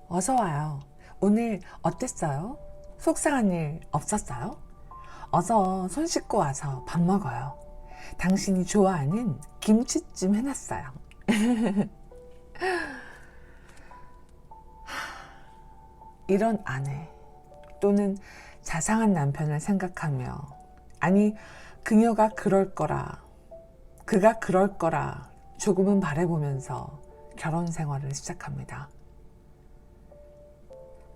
어서 와요. 오늘 어땠어요? 속상한 일 없었어요? 어서 손 씻고 와서 밥 먹어요. 당신이 좋아하는 김치찜 해놨어요. 이런 아내 또는 자상한 남편을 생각하며, 아니 그녀가 그럴 거라, 그가 그럴 거라 조금은 바라보면서 결혼 생활을 시작합니다.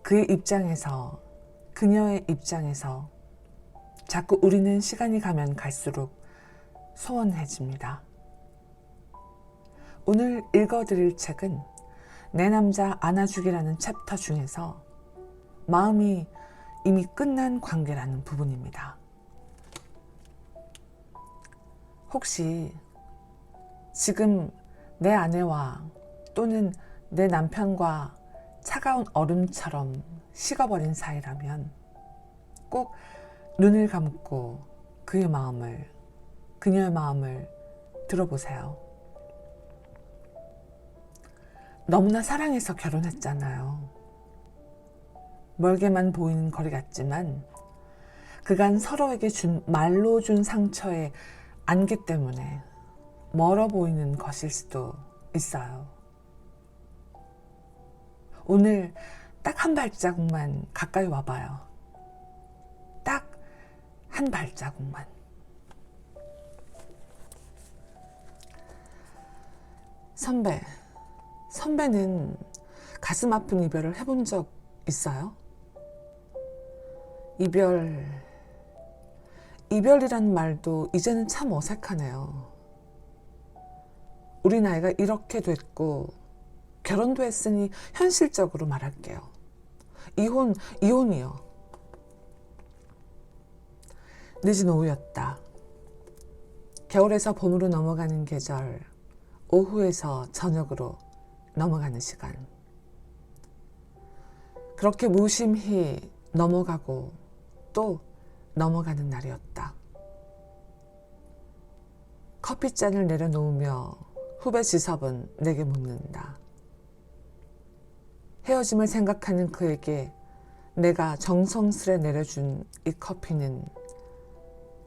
그의 입장에서, 그녀의 입장에서 자꾸 우리는 시간이 가면 갈수록 소원해집니다. 오늘 읽어드릴 책은 내 남자 안아주기라는 챕터 중에서 마음이 이미 끝난 관계라는 부분입니다. 혹시 지금 내 아내와 또는 내 남편과 차가운 얼음처럼 식어버린 사이라면 꼭 눈을 감고 그의 마음을, 그녀의 마음을 들어보세요. 너무나 사랑해서 결혼했잖아요. 멀게만 보이는 거리 같지만 그간 서로에게 말로 준 상처의 안개 때문에 멀어 보이는 것일 수도 있어요. 오늘 딱 한 발자국만 가까이 와봐요. 딱 한 발자국만. 선배는 가슴 아픈 이별을 해본 적 있어요? 이별이란 말도 이제는 참 어색하네요. 우리 나이가 이렇게 됐고 결혼도 했으니 현실적으로 말할게요. 이혼이요. 늦은 오후였다. 겨울에서 봄으로 넘어가는 계절, 오후에서 저녁으로 넘어가는 시간. 그렇게 무심히 넘어가고 또 넘어가는 날이었다. 커피잔을 내려놓으며 후배 지섭은 내게 묻는다. 헤어짐을 생각하는 그에게 내가 정성스레 내려준 이 커피는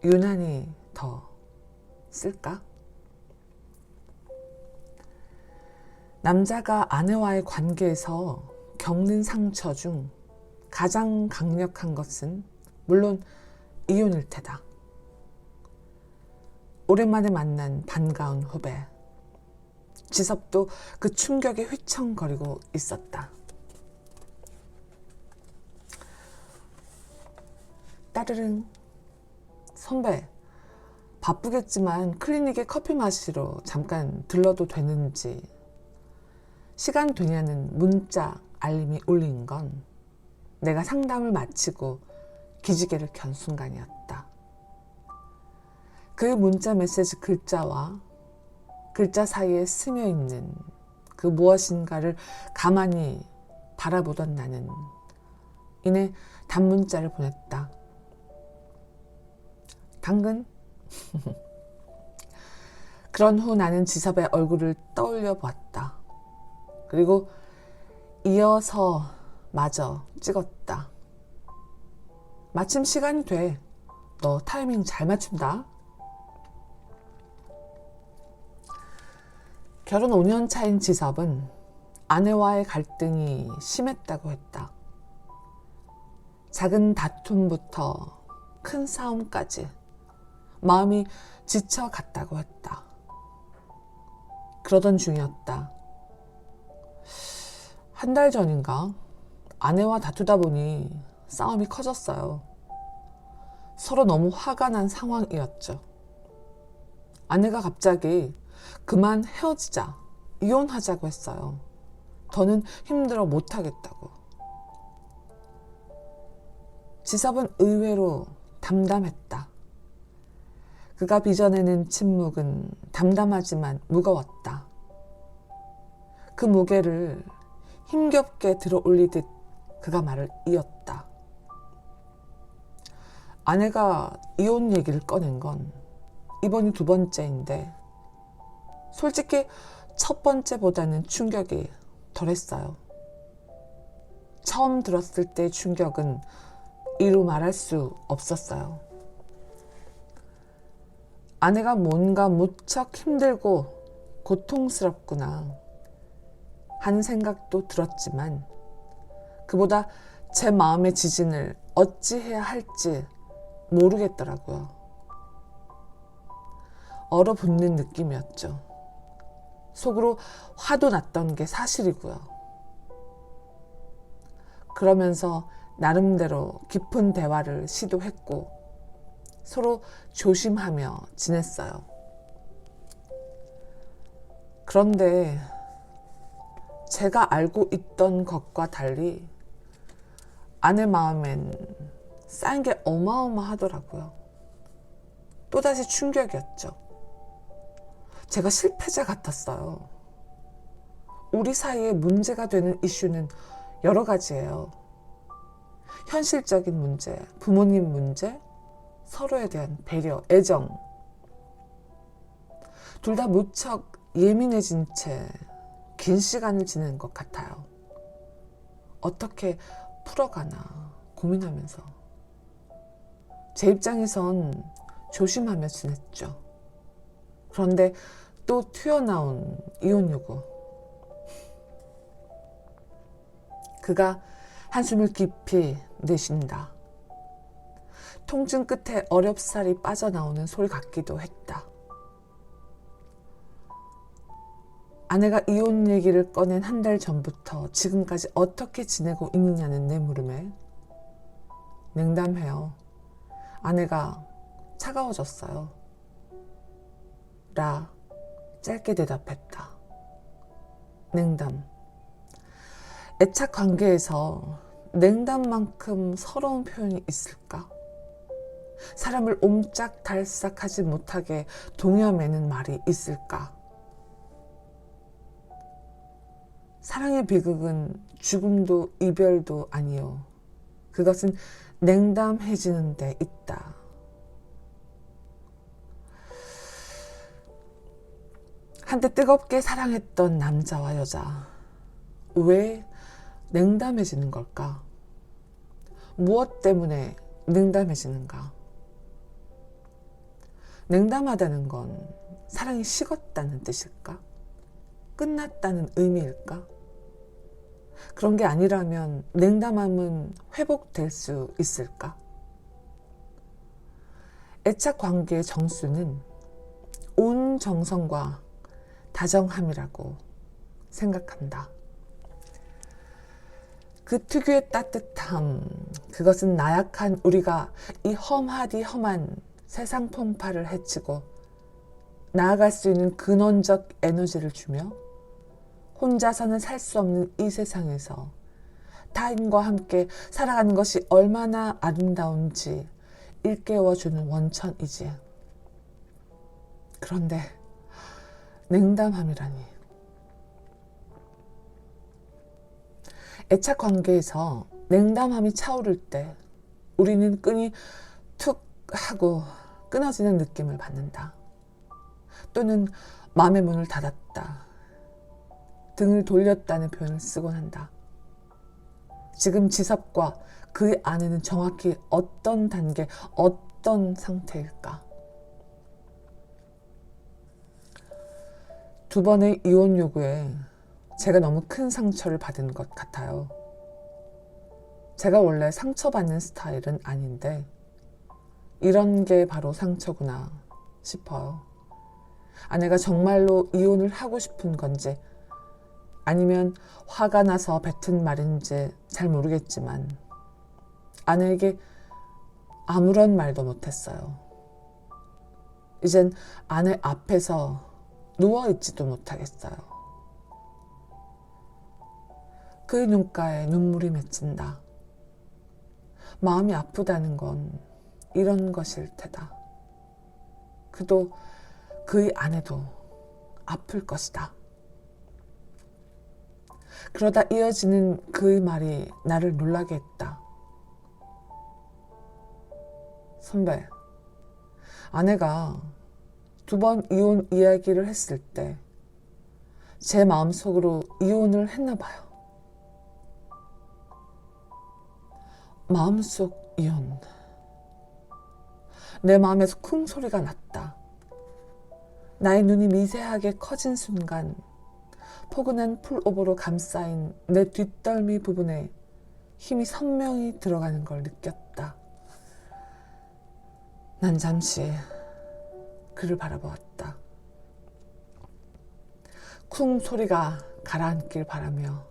유난히 더 쓸까? 남자가 아내와의 관계에서 겪는 상처 중 가장 강력한 것은 물론 이혼일 테다. 오랜만에 만난 반가운 후배. 지섭도 그 충격에 휘청거리고 있었다. 따르릉. 선배, 바쁘겠지만 클리닉에 커피 마시러 잠깐 들러도 되는지. 시간 되냐는 문자 알림이 울린 건 내가 상담을 마치고 기지개를 켠 순간이었다. 그 문자 메시지 글자와 글자 사이에 스며 있는 그 무엇인가를 가만히 바라보던 나는 이내 단문자를 보냈다. 당근? 그런 후 나는 지섭의 얼굴을 떠올려 보았다. 그리고 이어서 마저 찍었다. 마침 시간이 돼. 너 타이밍 잘 맞춘다. 결혼 5년 차인 지섭은 아내와의 갈등이 심했다고 했다. 작은 다툼부터 큰 싸움까지 마음이 지쳐갔다고 했다. 그러던 중이었다. 한 달 전인가 아내와 다투다 보니 싸움이 커졌어요. 서로 너무 화가 난 상황이었죠. 아내가 갑자기 그만 헤어지자, 이혼하자고 했어요. 더는 힘들어 못하겠다고. 지섭은 의외로 담담했다. 그가 빚어내는 침묵은 담담하지만 무거웠다. 그 무게를 힘겹게 들어 올리듯 그가 말을 이었다. 아내가 이혼 얘기를 꺼낸 건 이번이 두 번째인데 솔직히 첫 번째보다는 충격이 덜했어요. 처음 들었을 때 충격은 이루 말할 수 없었어요. 아내가 뭔가 무척 힘들고 고통스럽구나 하는 생각도 들었지만 그보다 제 마음의 지진을 어찌해야 할지 모르겠더라고요. 얼어붙는 느낌이었죠. 속으로 화도 났던 게 사실이고요. 그러면서 나름대로 깊은 대화를 시도했고 서로 조심하며 지냈어요. 그런데 제가 알고 있던 것과 달리 아내 마음엔 쌓인 게 어마어마하더라고요. 또다시 충격이었죠. 제가 실패자 같았어요. 우리 사이에 문제가 되는 이슈는 여러 가지예요. 현실적인 문제, 부모님 문제, 서로에 대한 배려, 애정. 둘 다 무척 예민해진 채 긴 시간을 지내는 것 같아요. 어떻게 풀어가나 고민하면서. 제 입장에선 조심하며 지냈죠. 그런데 또 튀어나온 이혼 요구. 그가 한숨을 깊이 내쉰다. 통증 끝에 어렵사리 빠져나오는 소리 같기도 했다. 아내가 이혼 얘기를 꺼낸 한 달 전부터 지금까지 어떻게 지내고 있느냐는 내 물음에 냉담해요. 아내가 차가워졌어요. 라 짧게 대답했다. 냉담. 애착 관계에서 냉담만큼 서러운 표현이 있을까? 사람을 옴짝달싹하지 못하게 동여매는 말이 있을까? 사랑의 비극은 죽음도 이별도 아니요. 그것은 냉담해지는 데 있다. 한때 뜨겁게 사랑했던 남자와 여자. 왜 냉담해지는 걸까? 무엇 때문에 냉담해지는가? 냉담하다는 건 사랑이 식었다는 뜻일까? 끝났다는 의미일까? 그런 게 아니라면 냉담함은 회복될 수 있을까? 애착 관계의 정수는 온 정성과 다정함이라고 생각한다. 그 특유의 따뜻함, 그것은 나약한 우리가 이 험하디 험한 세상 풍파를 헤치고 나아갈 수 있는 근원적 에너지를 주며 혼자서는 살 수 없는 이 세상에서 타인과 함께 살아가는 것이 얼마나 아름다운지 일깨워주는 원천이지. 그런데 냉담함이라니. 애착 관계에서 냉담함이 차오를 때 우리는 끈이 툭 하고 끊어지는 느낌을 받는다. 또는 마음의 문을 닫았다. 등을 돌렸다는 표현을 쓰곤 한다. 지금 지섭과 그 안에는 정확히 어떤 단계, 어떤 상태일까? 두 번의 이혼 요구에 제가 너무 큰 상처를 받은 것 같아요. 제가 원래 상처받는 스타일은 아닌데 이런 게 바로 상처구나 싶어요. 아내가 정말로 이혼을 하고 싶은 건지 아니면 화가 나서 뱉은 말인지 잘 모르겠지만 아내에게 아무런 말도 못했어요. 이젠 아내 앞에서 누워있지도 못하겠어요. 그의 눈가에 눈물이 맺힌다. 마음이 아프다는 건 이런 것일 테다. 그도 그의 아내도 아플 것이다. 그러다 이어지는 그의 말이 나를 놀라게 했다. 선배, 아내가 두 번 이혼 이야기를 했을 때 제 마음속으로 이혼을 했나 봐요. 마음속 이혼. 내 마음에서 쿵 소리가 났다. 나의 눈이 미세하게 커진 순간 포근한 풀오버로 감싸인 내 뒷덜미 부분에 힘이 선명히 들어가는 걸 느꼈다. 난 잠시 그를 바라보았다. 쿵 소리가 가라앉길 바라며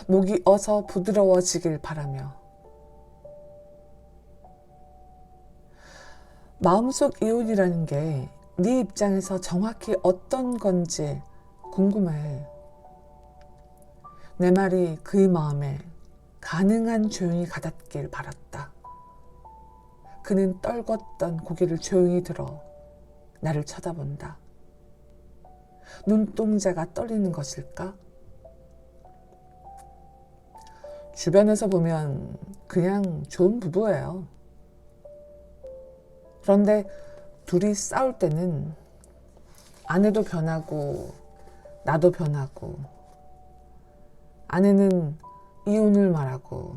목이 어서 부드러워지길 바라며 마음속 이혼이라는 게 네 입장에서 정확히 어떤 건지 궁금해. 내 말이 그의 마음에 가능한 조용히 가닿길 바랐다. 그는 떨궜던 고개를 조용히 들어 나를 쳐다본다. 눈동자가 떨리는 것일까? 주변에서 보면 그냥 좋은 부부예요. 그런데 둘이 싸울 때는 아내도 변하고 나도 변하고 아내는 이혼을 말하고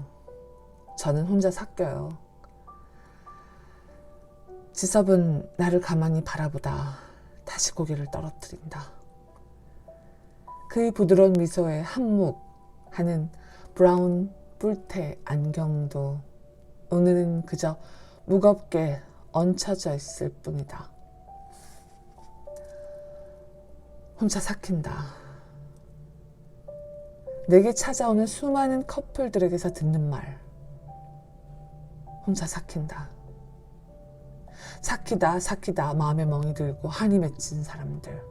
저는 혼자 삭겨요. 지섭은 나를 가만히 바라보다 다시 고개를 떨어뜨린다. 그의 부드러운 미소에 한몫하는 브라운 뿔테 안경도 오늘은 그저 무겁게 얹혀져 있을 뿐이다. 혼자 삭힌다. 내게 찾아오는 수많은 커플들에게서 듣는 말. 혼자 삭힌다. 삭히다 마음에 멍이 들고 한이 맺힌 사람들.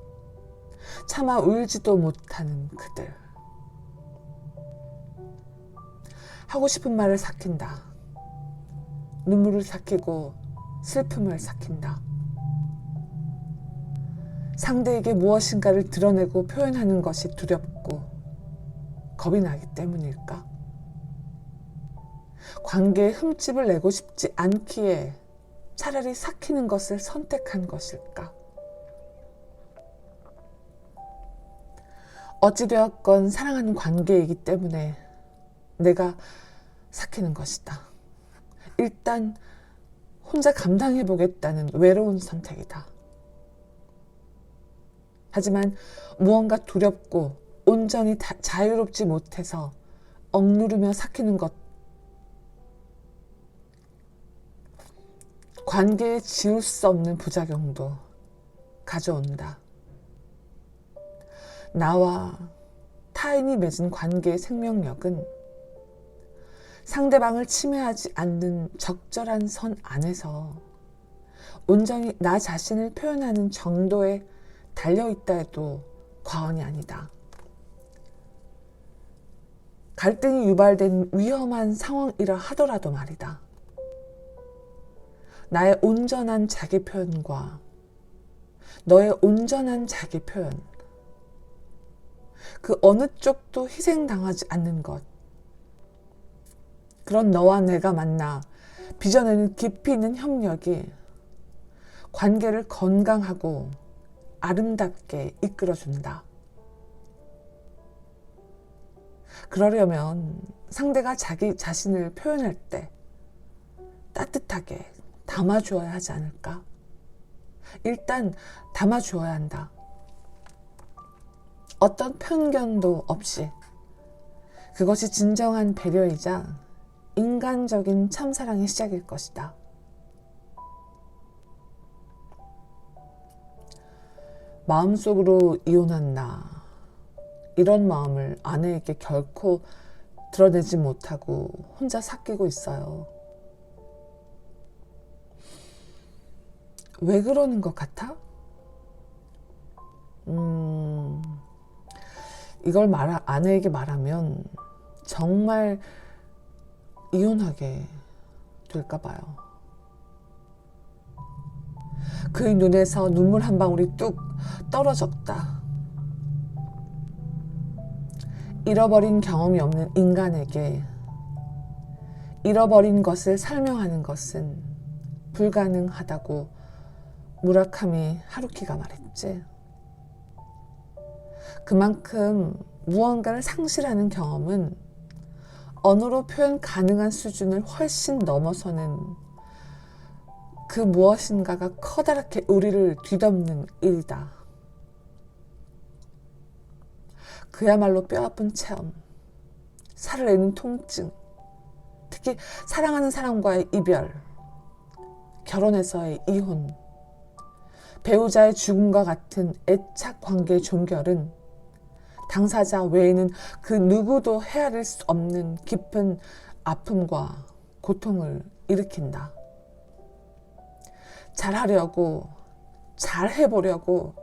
차마 울지도 못하는 그들. 하고 싶은 말을 삭힌다. 눈물을 삭히고 슬픔을 삭힌다. 상대에게 무엇인가를 드러내고 표현하는 것이 두렵고 겁이 나기 때문일까? 관계에 흠집을 내고 싶지 않기에 차라리 삭히는 것을 선택한 것일까? 어찌되었건 사랑하는 관계이기 때문에 내가 삭히는 것이다. 일단 혼자 감당해보겠다는 외로운 선택이다. 하지만 무언가 두렵고 온전히 자유롭지 못해서 억누르며 삭히는 것. 관계에 지울 수 없는 부작용도 가져온다. 나와 타인이 맺은 관계의 생명력은 상대방을 침해하지 않는 적절한 선 안에서 온전히 나 자신을 표현하는 정도에 달려있다 해도 과언이 아니다. 갈등이 유발된 위험한 상황이라 하더라도 말이다. 나의 온전한 자기 표현과 너의 온전한 자기 표현, 그 어느 쪽도 희생당하지 않는 것. 그런 너와 내가 만나 빚어내는 깊이 있는 협력이 관계를 건강하고 아름답게 이끌어준다. 그러려면 상대가 자기 자신을 표현할 때 따뜻하게 담아주어야 하지 않을까? 일단 담아주어야 한다. 어떤 편견도 없이. 그것이 진정한 배려이자 인간적인 참사랑의 시작일 것이다. 마음속으로 이혼한 나, 이런 마음을 아내에게 결코 드러내지 못하고 혼자 삭히고 있어요. 왜 그러는 것 같아? 이걸 아내에게 말하면 정말 이혼하게 될까 봐요. 그의 눈에서 눈물 한 방울이 뚝 떨어졌다. 잃어버린 경험이 없는 인간에게 잃어버린 것을 설명하는 것은 불가능하다고 무라카미 하루키가 말했지. 그만큼 무언가를 상실하는 경험은 언어로 표현 가능한 수준을 훨씬 넘어서는 그 무엇인가가 커다랗게 우리를 뒤덮는 일이다. 그야말로 뼈아픈 체험, 살을 내는 통증, 특히 사랑하는 사람과의 이별, 결혼에서의 이혼, 배우자의 죽음과 같은 애착 관계의 종결은 당사자 외에는 그 누구도 헤아릴 수 없는 깊은 아픔과 고통을 일으킨다. 잘하려고, 잘해보려고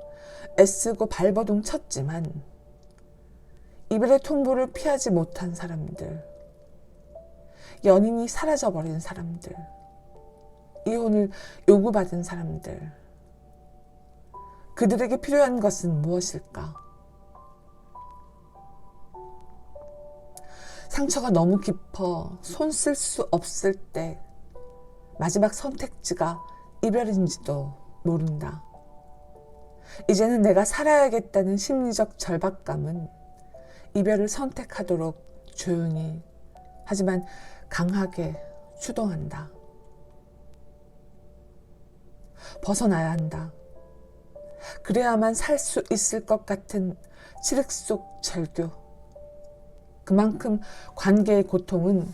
애쓰고 발버둥 쳤지만 이별의 통보를 피하지 못한 사람들, 연인이 사라져버린 사람들, 이혼을 요구받은 사람들, 그들에게 필요한 것은 무엇일까? 상처가 너무 깊어 손 쓸 수 없을 때 마지막 선택지가 이별인지도 모른다. 이제는 내가 살아야겠다는 심리적 절박감은 이별을 선택하도록 조용히 하지만 강하게 추동한다. 벗어나야 한다. 그래야만 살 수 있을 것 같은 칠흑 속 절규. 그만큼 관계의 고통은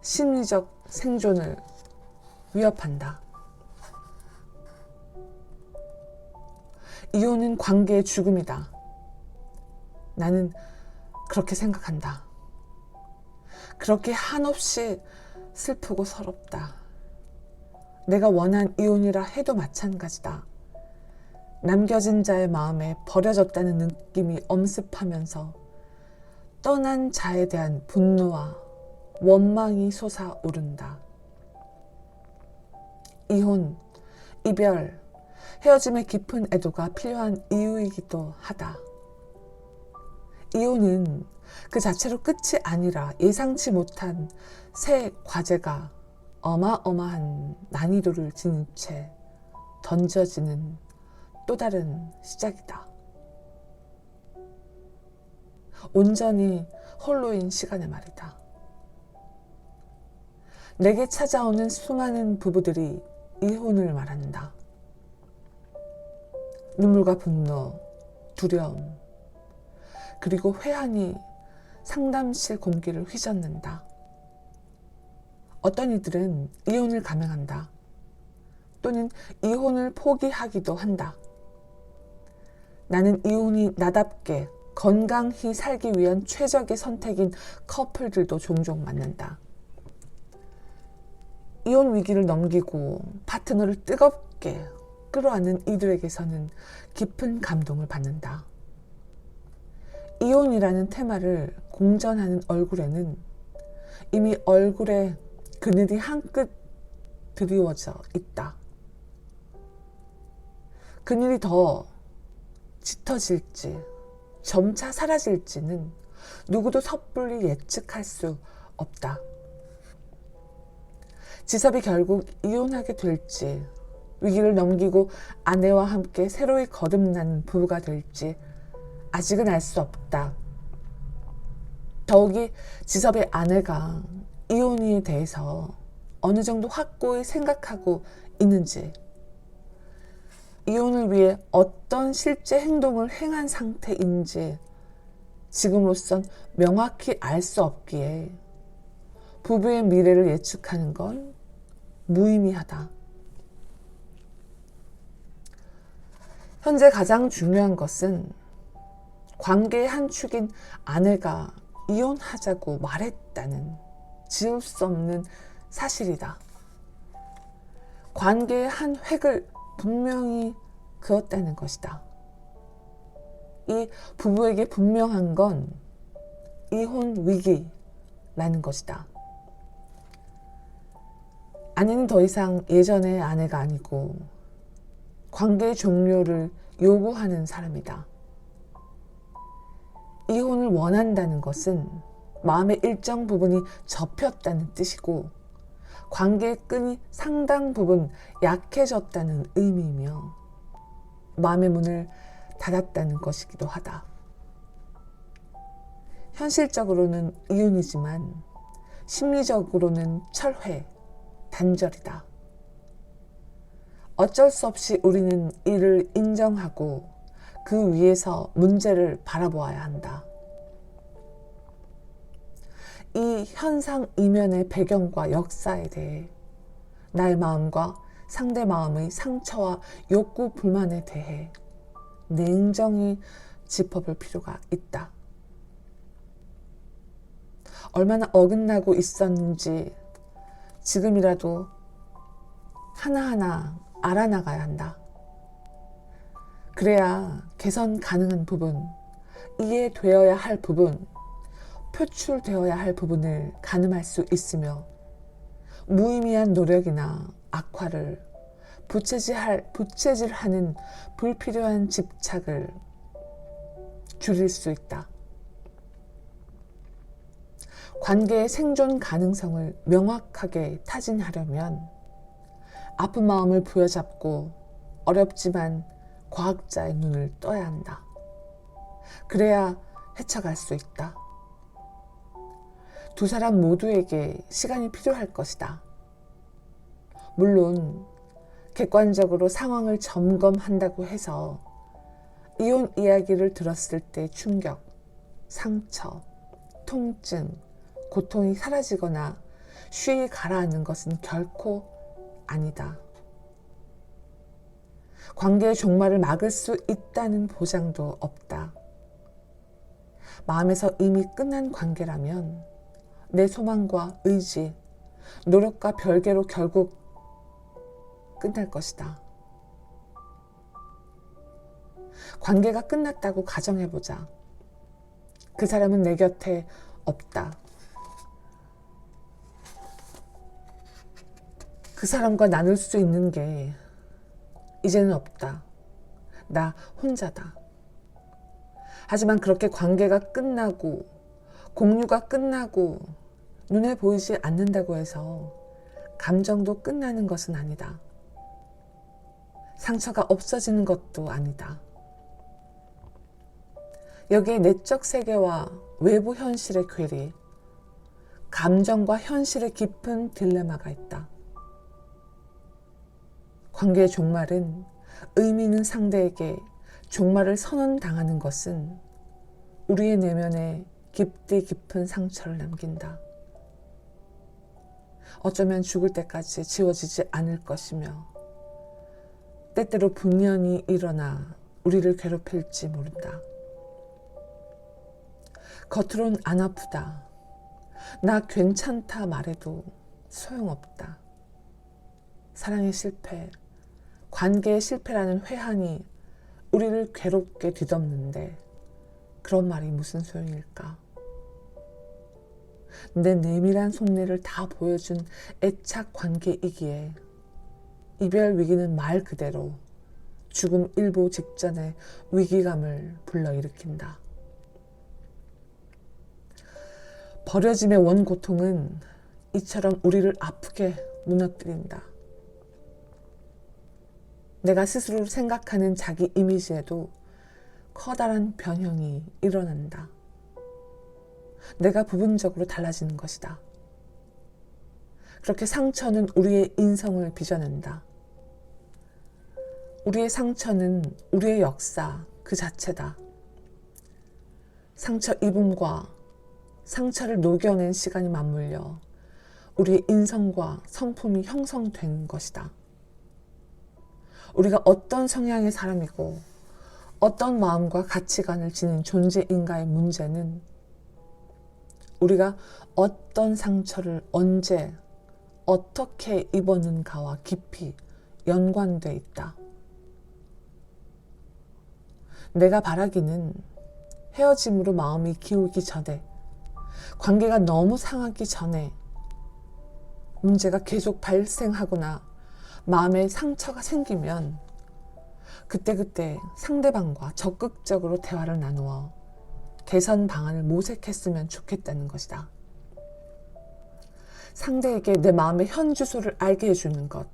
심리적 생존을 위협한다. 이혼은 관계의 죽음이다. 나는 그렇게 생각한다. 그렇게 한없이 슬프고 서럽다. 내가 원한 이혼이라 해도 마찬가지다. 남겨진 자의 마음에 버려졌다는 느낌이 엄습하면서 떠난 자에 대한 분노와 원망이 솟아오른다. 이혼, 이별, 헤어짐의 깊은 애도가 필요한 이유이기도 하다. 이혼은 그 자체로 끝이 아니라 예상치 못한 새 과제가 어마어마한 난이도를 지닌 채 던져지는 또 다른 시작이다. 온전히 홀로인 시간의 말이다. 내게 찾아오는 수많은 부부들이 이혼을 말한다. 눈물과 분노, 두려움, 그리고 회한이 상담실 공기를 휘젓는다. 어떤 이들은 이혼을 감행한다. 또는 이혼을 포기하기도 한다. 나는 이혼이 나답게 건강히 살기 위한 최적의 선택인 커플들도 종종 만난다. 이혼 위기를 넘기고 파트너를 뜨겁게 끌어안는 이들에게서는 깊은 감동을 받는다. 이혼이라는 테마를 공전하는 얼굴에는 이미 얼굴에 그늘이 한끗 드리워져 있다. 그늘이 더 짙어질지 점차 사라질지는 누구도 섣불리 예측할 수 없다. 지섭이 결국 이혼하게 될지, 위기를 넘기고 아내와 함께 새로이 거듭나는 부부가 될지 아직은 알 수 없다. 더욱이 지섭의 아내가 이혼에 대해서 어느 정도 확고히 생각하고 있는지, 이혼을 위해 어떤 실제 행동을 행한 상태인지 지금으로선 명확히 알 수 없기에 부부의 미래를 예측하는 건 무의미하다. 현재 가장 중요한 것은 관계의 한 축인 아내가 이혼하자고 말했다는 지울 수 없는 사실이다. 관계의 한 획을 분명히 그었다는 것이다. 이 부부에게 분명한 건 이혼 위기라는 것이다. 아내는 더 이상 예전의 아내가 아니고 관계의 종료를 요구하는 사람이다. 이혼을 원한다는 것은 마음의 일정 부분이 접혔다는 뜻이고 관계의 끈이 상당 부분 약해졌다는 의미이며 마음의 문을 닫았다는 것이기도 하다. 현실적으로는 이혼이지만 심리적으로는 철회, 단절이다. 어쩔 수 없이 우리는 이를 인정하고 그 위에서 문제를 바라보아야 한다. 이 현상 이면의 배경과 역사에 대해 나의 마음과 상대 마음의 상처와 욕구, 불만에 대해 냉정히 짚어볼 필요가 있다. 얼마나 어긋나고 있었는지 지금이라도 하나하나 알아나가야 한다. 그래야 개선 가능한 부분, 이해되어야 할 부분, 표출되어야 할 부분을 가늠할 수 있으며 무의미한 노력이나 악화를 부채질하는 불필요한 집착을 줄일 수 있다. 관계의 생존 가능성을 명확하게 타진하려면 아픈 마음을 부여잡고 어렵지만 과학자의 눈을 떠야 한다. 그래야 헤쳐갈 수 있다. 두 사람 모두에게 시간이 필요할 것이다. 물론 객관적으로 상황을 점검한다고 해서 이혼 이야기를 들었을 때 충격, 상처, 통증, 고통이 사라지거나 쉬이 가라앉는 것은 결코 아니다. 관계의 종말을 막을 수 있다는 보장도 없다. 마음에서 이미 끝난 관계라면 내 소망과 의지, 노력과 별개로 결국 끝날 것이다. 관계가 끝났다고 가정해보자. 그 사람은 내 곁에 없다. 그 사람과 나눌 수 있는 게 이제는 없다. 나 혼자다. 하지만 그렇게 관계가 끝나고 공유가 끝나고 눈에 보이지 않는다고 해서 감정도 끝나는 것은 아니다. 상처가 없어지는 것도 아니다. 여기에 내적 세계와 외부 현실의 괴리, 감정과 현실의 깊은 딜레마가 있다. 관계의 종말은 의미 있는 상대에게 종말을 선언당하는 것은 우리의 내면에 깊디 깊은 상처를 남긴다. 어쩌면 죽을 때까지 지워지지 않을 것이며 때때로 분연히 일어나 우리를 괴롭힐지 모른다. 겉으론 안 아프다. 나 괜찮다 말해도 소용없다. 사랑의 실패, 관계의 실패라는 회한이 우리를 괴롭게 뒤덮는데 그런 말이 무슨 소용일까? 내 내밀한 속내를 다 보여준 애착 관계이기에 이별 위기는 말 그대로 죽음 일보 직전의 위기감을 불러일으킨다. 버려짐의 원고통은 이처럼 우리를 아프게 무너뜨린다. 내가 스스로 생각하는 자기 이미지에도 커다란 변형이 일어난다. 내가 부분적으로 달라지는 것이다. 그렇게 상처는 우리의 인성을 빚어낸다. 우리의 상처는 우리의 역사 그 자체다. 상처 입음과 상처를 녹여낸 시간이 맞물려 우리의 인성과 성품이 형성된 것이다. 우리가 어떤 성향의 사람이고 어떤 마음과 가치관을 지닌 존재인가의 문제는 우리가 어떤 상처를 언제 어떻게 입었는가와 깊이 연관돼 있다. 내가 바라기는 헤어짐으로 마음이 기울기 전에, 관계가 너무 상하기 전에 문제가 계속 발생하거나 마음에 상처가 생기면 그때그때 상대방과 적극적으로 대화를 나누어 개선 방안을 모색했으면 좋겠다는 것이다. 상대에게 내 마음의 현 주소를 알게 해주는 것,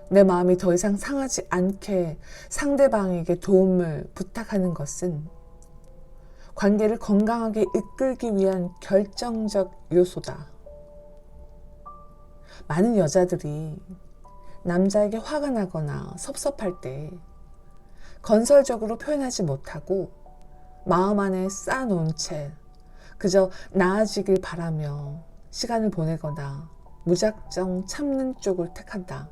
내 마음이 더 이상 상하지 않게 상대방에게 도움을 부탁하는 것은 관계를 건강하게 이끌기 위한 결정적 요소다. 많은 여자들이 남자에게 화가 나거나 섭섭할 때 건설적으로 표현하지 못하고 마음 안에 쌓아놓은 채 그저 나아지길 바라며 시간을 보내거나 무작정 참는 쪽을 택한다.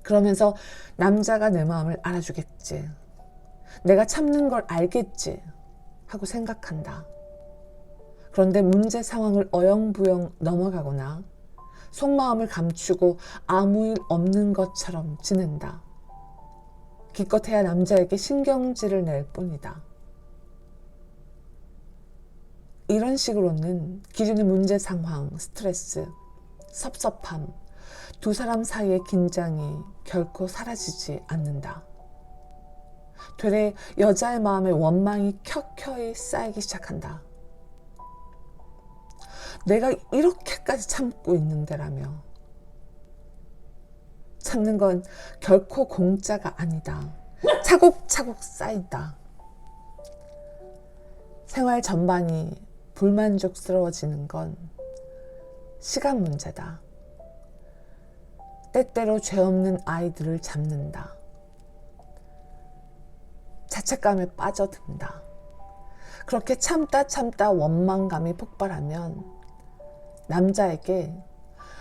그러면서 남자가 내 마음을 알아주겠지, 내가 참는 걸 알겠지 하고 생각한다. 그런데 문제 상황을 어영부영 넘어가거나 속마음을 감추고 아무 일 없는 것처럼 지낸다. 기껏해야 남자에게 신경질을 낼 뿐이다. 이런 식으로는 기존의 문제 상황, 스트레스, 섭섭함, 두 사람 사이의 긴장이 결코 사라지지 않는다. 되레 여자의 마음에 원망이 켜켜이 쌓이기 시작한다. 내가 이렇게까지 참고 있는데라며. 참는 건 결코 공짜가 아니다. 차곡차곡 쌓인다. 생활 전반이 불만족스러워지는 건 시간 문제다. 때때로 죄 없는 아이들을 잡는다. 자책감에 빠져든다. 그렇게 참다 원망감이 폭발하면 남자에게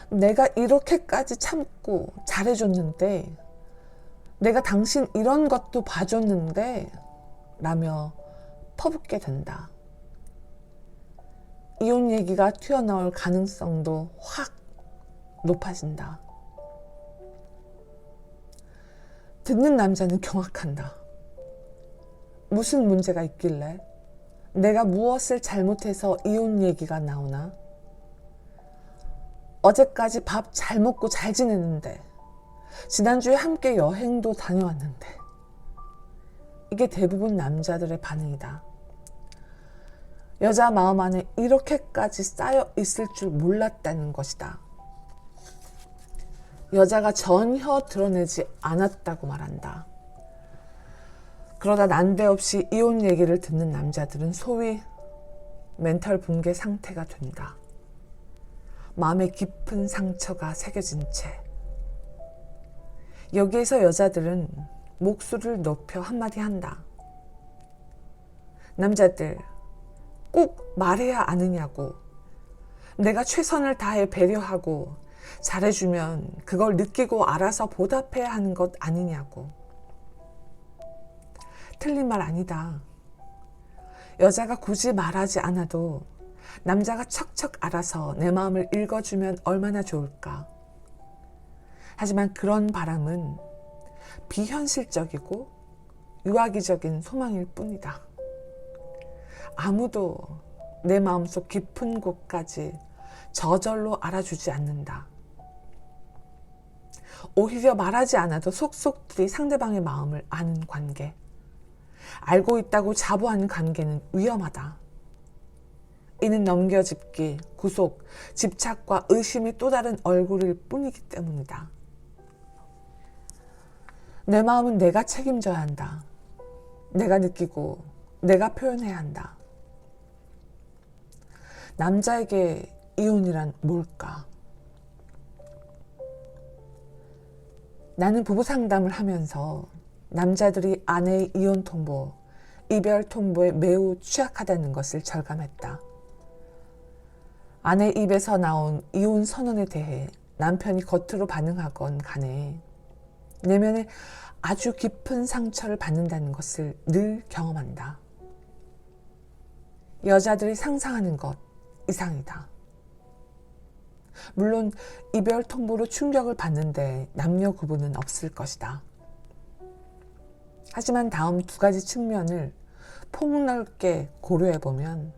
내가 이렇게까지 참고 잘해줬는데, 내가 당신 이런 것도 봐줬는데 라며 퍼붓게 된다. 이혼 얘기가 튀어나올 가능성도 확 높아진다. 듣는 남자는 경악한다. 무슨 문제가 있길래? 내가 무엇을 잘못해서 이혼 얘기가 나오나? 어제까지 밥 잘 먹고 잘 지냈는데, 지난주에 함께 여행도 다녀왔는데. 이게 대부분 남자들의 반응이다. 여자 마음 안에 이렇게까지 쌓여 있을 줄 몰랐다는 것이다. 여자가 전혀 드러내지 않았다고 말한다. 그러다 난데없이 이혼 얘기를 듣는 남자들은 소위 멘탈 붕괴 상태가 된다. 마음에 깊은 상처가 새겨진 채. 여기에서 여자들은 목소리를 높여 한마디 한다. 남자들, 꼭 말해야 아느냐고. 내가 최선을 다해 배려하고 잘해주면 그걸 느끼고 알아서 보답해야 하는 것 아니냐고. 틀린 말 아니다. 여자가 굳이 말하지 않아도 남자가 척척 알아서 내 마음을 읽어주면 얼마나 좋을까. 하지만 그런 바람은 비현실적이고 유아기적인 소망일 뿐이다. 아무도 내 마음속 깊은 곳까지 저절로 알아주지 않는다. 오히려 말하지 않아도 속속들이 상대방의 마음을 아는 관계, 알고 있다고 자부하는 관계는 위험하다. 이는 넘겨짚기, 구속, 집착과 의심의 또 다른 얼굴일 뿐이기 때문이다. 내 마음은 내가 책임져야 한다. 내가 느끼고 내가 표현해야 한다. 남자에게 이혼이란 뭘까? 나는 부부 상담을 하면서 남자들이 아내의 이혼 통보, 이별 통보에 매우 취약하다는 것을 절감했다. 아내 입에서 나온 이혼 선언에 대해 남편이 겉으로 반응하건 간에 내면에 아주 깊은 상처를 받는다는 것을 늘 경험한다. 여자들이 상상하는 것 이상이다. 물론 이별 통보로 충격을 받는데 남녀 구분은 없을 것이다. 하지만 다음 두 가지 측면을 폭넓게 고려해보면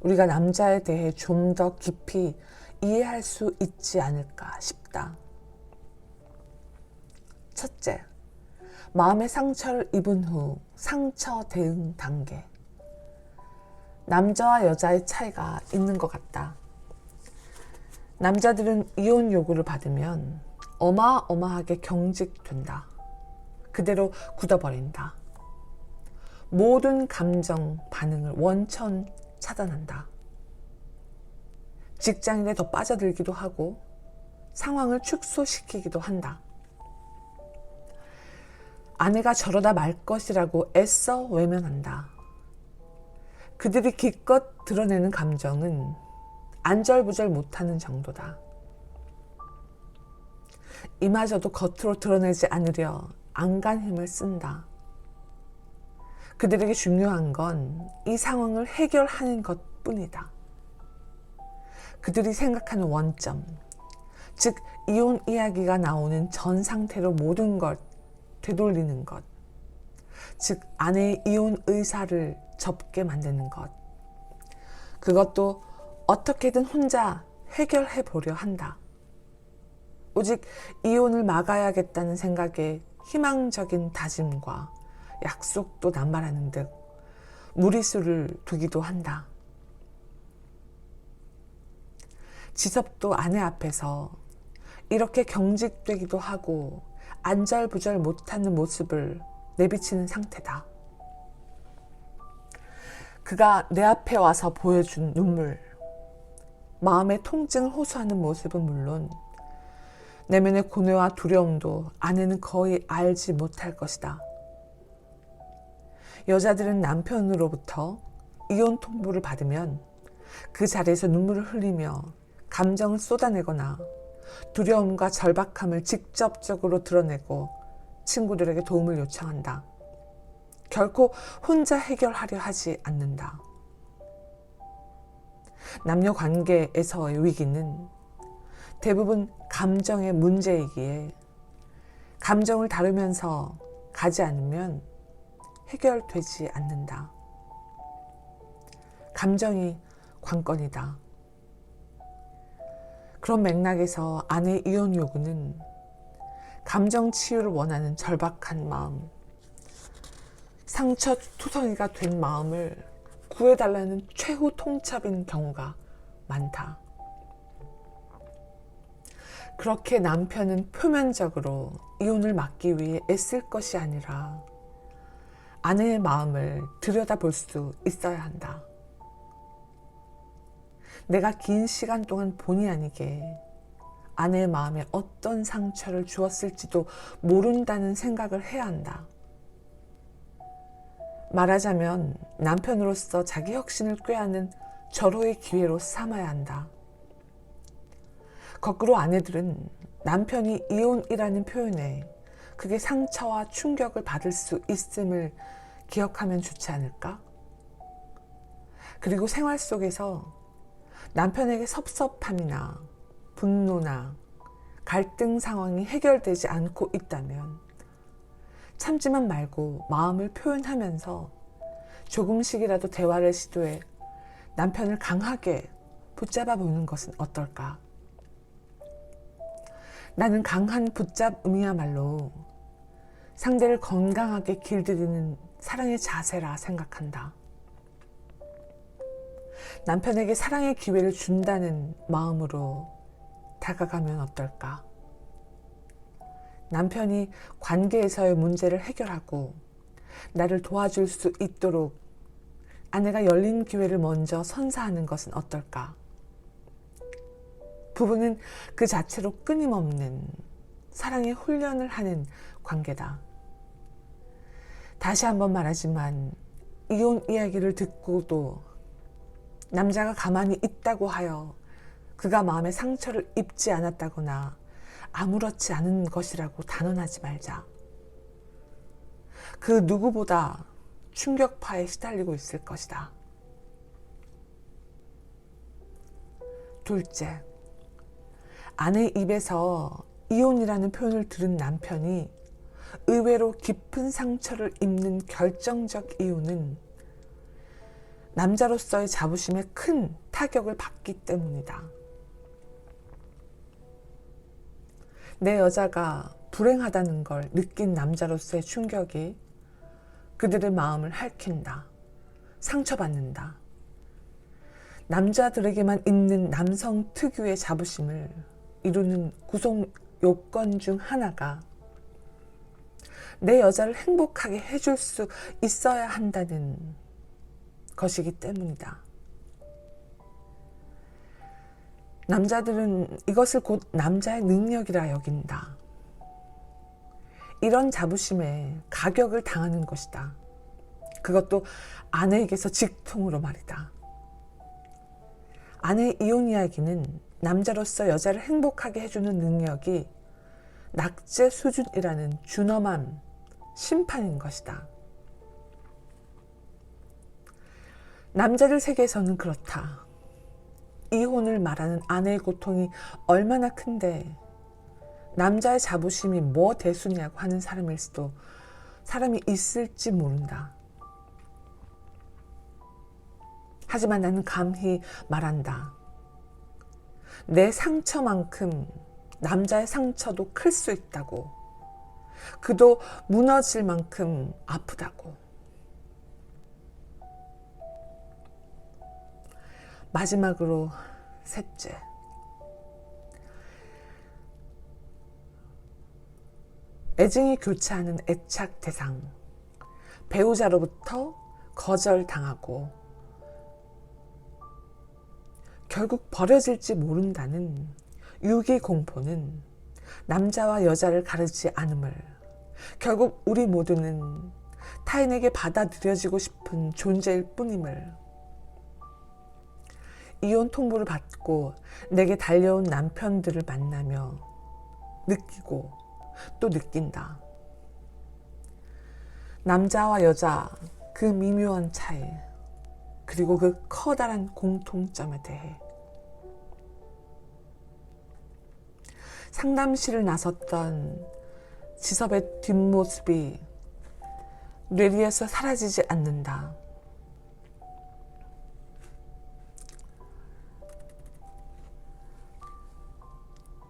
우리가 남자에 대해 좀 더 깊이 이해할 수 있지 않을까 싶다. 첫째, 마음의 상처를 입은 후 상처 대응 단계. 남자와 여자의 차이가 있는 것 같다. 남자들은 이혼 요구를 받으면 어마어마하게 경직된다. 그대로 굳어버린다. 모든 감정 반응을 원천 차단한다. 직장일에 더 빠져들기도 하고 상황을 축소시키기도 한다. 아내가 저러다 말 것이라고 애써 외면한다. 그들이 기껏 드러내는 감정은 안절부절 못하는 정도다. 이마저도 겉으로 드러내지 않으려 안간 힘을 쓴다. 그들에게 중요한 건 이 상황을 해결하는 것뿐이다. 그들이 생각하는 원점, 즉 이혼 이야기가 나오는 전 상태로 모든 걸 되돌리는 것, 즉 아내의 이혼 의사를 접게 만드는 것, 그것도 어떻게든 혼자 해결해 보려 한다. 오직 이혼을 막아야겠다는 생각에 희망적인 다짐과 약속도 남발하는 듯 무리수를 두기도 한다. 지섭도 아내 앞에서 이렇게 경직되기도 하고 안절부절 못하는 모습을 내비치는 상태다. 그가 내 앞에 와서 보여준 눈물, 마음의 통증을 호소하는 모습은 물론 내면의 고뇌와 두려움도 아내는 거의 알지 못할 것이다. 여자들은 남편으로부터 이혼 통보를 받으면 그 자리에서 눈물을 흘리며 감정을 쏟아내거나 두려움과 절박함을 직접적으로 드러내고 친구들에게 도움을 요청한다. 결코 혼자 해결하려 하지 않는다. 남녀 관계에서의 위기는 대부분 감정의 문제이기에 감정을 다루면서 가지 않으면 해결되지 않는다. 감정이 관건이다. 그런 맥락에서 아내의 이혼 요구는 감정 치유를 원하는 절박한 마음, 상처투성이가 된 마음을 구해달라는 최후 통첩인 경우가 많다. 그렇게 남편은 표면적으로 이혼을 막기 위해 애쓸 것이 아니라 아내의 마음을 들여다볼 수 있어야 한다. 내가 긴 시간 동안 본의 아니게 아내의 마음에 어떤 상처를 주었을지도 모른다는 생각을 해야 한다. 말하자면 남편으로서 자기 혁신을 꾀하는 절호의 기회로 삼아야 한다. 거꾸로 아내들은 남편이 이혼이라는 표현에 그게 상처와 충격을 받을 수 있음을 기억하면 좋지 않을까? 그리고 생활 속에서 남편에게 섭섭함이나 분노나 갈등 상황이 해결되지 않고 있다면 참지만 말고 마음을 표현하면서 조금씩이라도 대화를 시도해 남편을 강하게 붙잡아 보는 것은 어떨까? 나는 강한 붙잡음이야말로 상대를 건강하게 길들이는 사랑의 자세라 생각한다. 남편에게 사랑의 기회를 준다는 마음으로 다가가면 어떨까? 남편이 관계에서의 문제를 해결하고 나를 도와줄 수 있도록 아내가 열린 기회를 먼저 선사하는 것은 어떨까? 부부는 그 자체로 끊임없는 사랑의 훈련을 하는 관계다. 다시 한번 말하지만 이혼 이야기를 듣고도 남자가 가만히 있다고 하여 그가 마음에 상처를 입지 않았다거나 아무렇지 않은 것이라고 단언하지 말자. 그 누구보다 충격파에 시달리고 있을 것이다. 둘째, 아내 입에서 이혼이라는 표현을 들은 남편이 의외로 깊은 상처를 입는 결정적 이유는 남자로서의 자부심에 큰 타격을 받기 때문이다. 내 여자가 불행하다는 걸 느낀 남자로서의 충격이 그들의 마음을 핥힌다. 상처받는다. 남자들에게만 있는 남성 특유의 자부심을 이루는 구성 요건 중 하나가 내 여자를 행복하게 해줄 수 있어야 한다는 것이기 때문이다. 남자들은 이것을 곧 남자의 능력이라 여긴다. 이런 자부심에 가격을 당하는 것이다. 그것도 아내에게서 직통으로 말이다. 아내의 이혼 이야기는 남자로서 여자를 행복하게 해주는 능력이 낙제 수준이라는 준엄한 심판인 것이다. 남자들 세계에서는 그렇다. 이혼을 말하는 아내의 고통이 얼마나 큰데 남자의 자부심이 뭐 대수냐고 하는 사람이 있을지 모른다. 하지만 나는 감히 말한다. 내 상처만큼 남자의 상처도 클 수 있다고. 그도 무너질 만큼 아프다고. 마지막으로 셋째. 애증이 교차하는 애착 대상. 배우자로부터 거절당하고 결국 버려질지 모른다는 유기 공포는 남자와 여자를 가르지 않음을, 결국 우리 모두는 타인에게 받아들여지고 싶은 존재일 뿐임을, 이혼 통보를 받고 내게 달려온 남편들을 만나며 느끼고 또 느낀다. 남자와 여자 그 미묘한 차이, 그리고 그 커다란 공통점에 대해 상담실을 나섰던 지섭의 뒷모습이 뇌리에서 사라지지 않는다.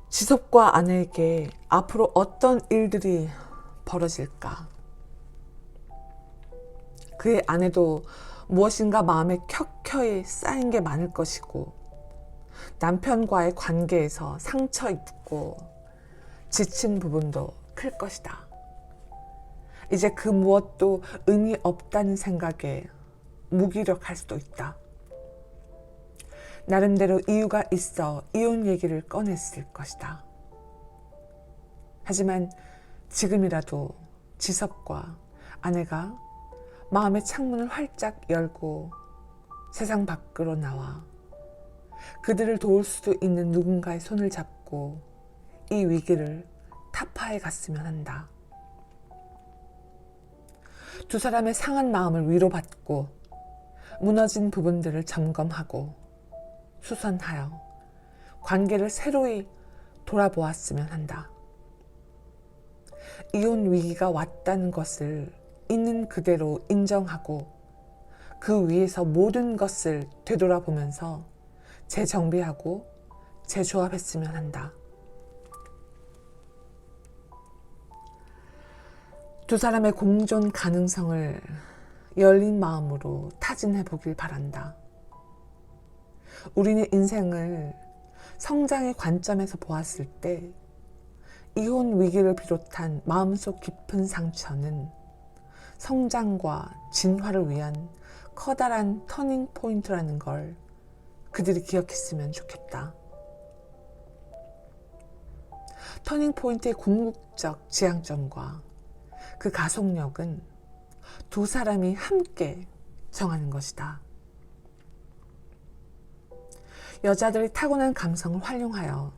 지섭과 아내에게 앞으로 어떤 일들이 벌어질까? 그의 아내도 무엇인가 마음에 켜켜이 쌓인 게 많을 것이고, 남편과의 관계에서 상처 입고 지친 부분도 클 것이다. 이제 그 무엇도 의미 없다는 생각에 무기력할 수도 있다. 나름대로 이유가 있어 이혼 얘기를 꺼냈을 것이다. 하지만 지금이라도 지섭과 아내가 마음의 창문을 활짝 열고 세상 밖으로 나와 그들을 도울 수도 있는 누군가의 손을 잡고 이 위기를 타파해 갔으면 한다. 두 사람의 상한 마음을 위로받고 무너진 부분들을 점검하고 수선하여 관계를 새로이 돌아보았으면 한다. 이혼 위기가 왔다는 것을 있는 그대로 인정하고 그 위에서 모든 것을 되돌아보면서 재정비하고 재조합했으면 한다. 두 사람의 공존 가능성을 열린 마음으로 타진해 보길 바란다. 우리는 인생을 성장의 관점에서 보았을 때 이혼 위기를 비롯한 마음속 깊은 상처는 성장과 진화를 위한 커다란 터닝 포인트라는 걸 그들이 기억했으면 좋겠다. 터닝 포인트의 궁극적 지향점과 그 가속력은 두 사람이 함께 정하는 것이다. 여자들이 타고난 감성을 활용하여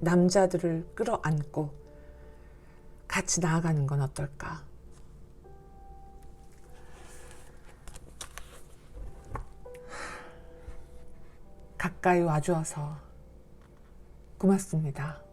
남자들을 끌어안고 같이 나아가는 건 어떨까? 가까이 와주어서 고맙습니다.